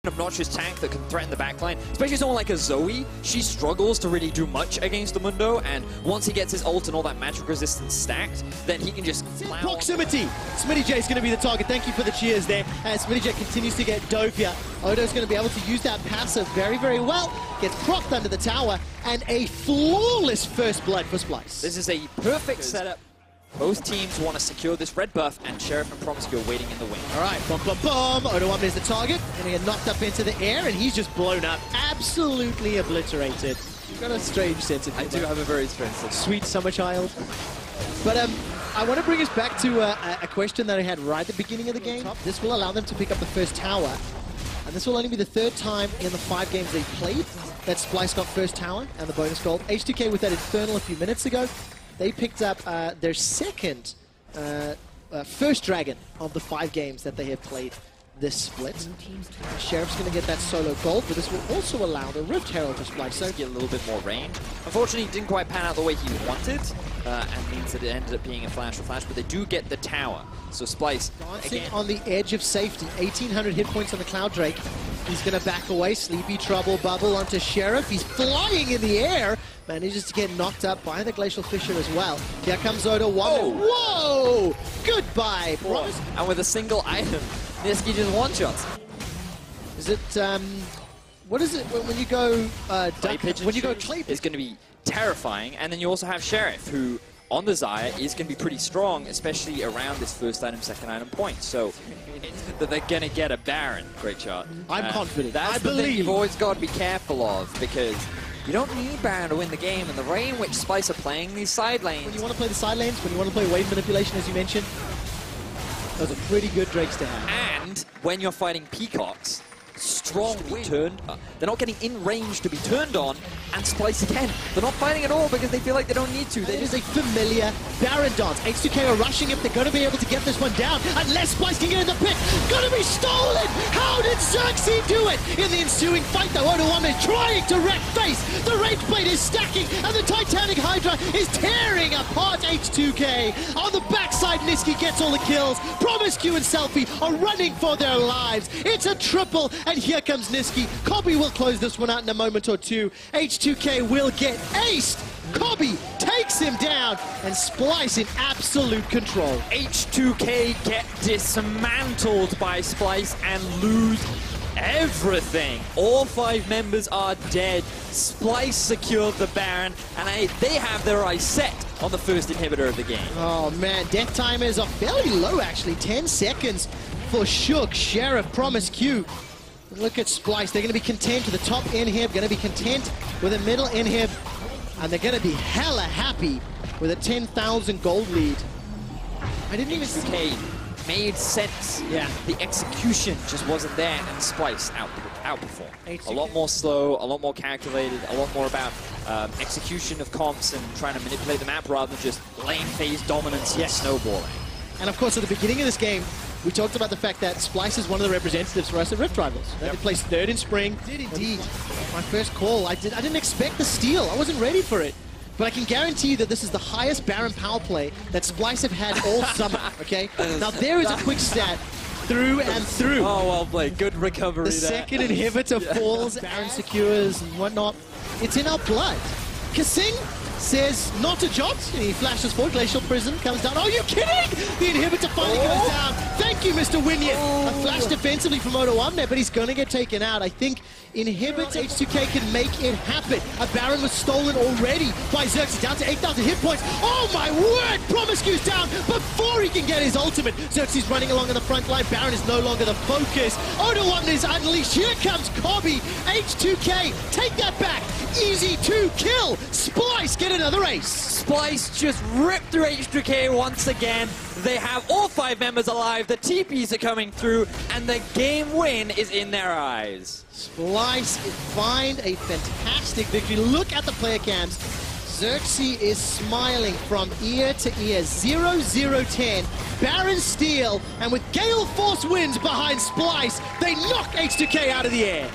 obnoxious tank that can threaten the backline, especially someone like a Zoe. She struggles to really do much against the Mundo, and once he gets his ult and all that magic resistance stacked, then he can just plow proximity. Smitty J is going to be the target. Thank you for the cheers there. As Smitty J continues to get dope here, Odo's going to be able to use that passive very, very well. Gets procced under the tower, and a flawless first blood for Splyce. This is a perfect setup. Both teams want to secure this red buff, and Sheriff and Promiscue are waiting in the wing. All right, boom, boom, boom. Odo is the target, and he get knocked up into the air, and he's just blown up, absolutely obliterated. You've got a strange sense of humor. I do have a very strange sense. Sweet summer child. But I want to bring us back to a question that I had right at the beginning of the game. This will allow them to pick up the first tower, and this will only be the third time in the 5 games they've played that Splyce got first tower and the bonus gold. H2K with that Infernal a few minutes ago. They picked up their second first dragon of the 5 games that they have played this split. Sheriff's going to get that solo gold, but this will also allow the Rift Herald to Splyce. So get a little bit more range. Unfortunately, it didn't quite pan out the way he wanted, and means that it ended up being a flash, but they do get the tower. So Splyce, dancing on the edge of safety, 1,800 hit points on the Cloud Drake. He's going to back away. Sleepy Trouble bubble onto Sheriff. He's flying in the air. Manages to get knocked up by the Glacial Fissure as well. Here comes Odo. Whoa! Goodbye, Promise. And with a single item, Niski just one-shots. Is it, what is it when you go, Clay Pigeon is going to be terrifying. And then you also have Sheriff, who on the Xayah is going to be pretty strong, especially around this first item, second item point. So that they're going to get a Baron. Great shot. I'm confident. That's the thing you've always got to be careful of, because you don't need Baron to win the game, and the way in which Splyce are playing these side lanes. When you want to play the side lanes, when you want to play wave manipulation, as you mentioned, those are pretty good Drakes to have. And when you're fighting Peacocks, strongly turned, they're not getting in range to be turned on, and Splyce again. They're not fighting at all because they feel like they don't need to. It is a familiar Baron dance. H2K are rushing if they're going to be able to get this one down, unless Splyce can get in the pit. Gonna be stolen! How did Xerxes do it? In the ensuing fight, though, Odo is trying to wreck face. The Rage Blade is stacking, and the Titanic Hydra is tearing apart H2K. On the backside, Niski gets all the kills. Promiscue and Selfie are running for their lives. It's a triple, and here comes Niski. Kobbe will close this one out in a moment or two. H2K will get aced. Kobbe takes him down, and Splyce in absolute control. H2K get dismantled by Splyce and lose everything. All 5 members are dead. Splyce secured the Baron, and they have their eyes set on the first inhibitor of the game. Oh man, death timers are fairly low actually. 10 seconds for Shook, Sheriff, Promiscue. Look at Splyce. They're going to be content with the top inhib, going to be content with a middle inhib, and they're going to be hella happy with a 10,000 gold lead. I didn't even see. Made sense. Yeah. The execution just wasn't there, and Splyce outperformed. A lot more slow, a lot more calculated, a lot more about execution of comps and trying to manipulate the map rather than just lane phase dominance and snowballing. And of course, at the beginning of this game, we talked about the fact that Splyce is one of the representatives for us at Rift Rivals. They placed 3rd in spring. Did indeed. My first call, I didn't expect the steal. I wasn't ready for it. But I can guarantee you that this is the highest Baron power play that Splyce have had all summer, okay? Now there is a quick stat through and through. Oh, well played. Good recovery the there. Second inhibitor falls, Baron secures and whatnot. It's in our blood. Kasing says not a jot, and he flashes forward. Glacial Prism comes down. Oh, you're kidding! The inhibitor finally goes down. Thank you, Mr. Winion. A flash defensively from Odo there, but he's going to get taken out. I think Inhibit H2K can make it happen. A Baron was stolen already by Xerxes, down to 8,000 hit points. Oh my word! Promiscue's down before he can get his ultimate. Xerxes running along in the front line. Baron is no longer the focus. Odo is unleashed. Here comes Kobbe. H2K, take that back. Easy to kill. Splyce get another ace. Splyce just ripped through H2K once again. They have all 5 members alive. The TPs are coming through, and the game win is in their eyes. Splyce find a fantastic victory. Look at the player cams. Xerxes is smiling from ear to ear. 0-0-10. Baron steal, and with Gale Force wins behind Splyce, they knock H2K out of the air.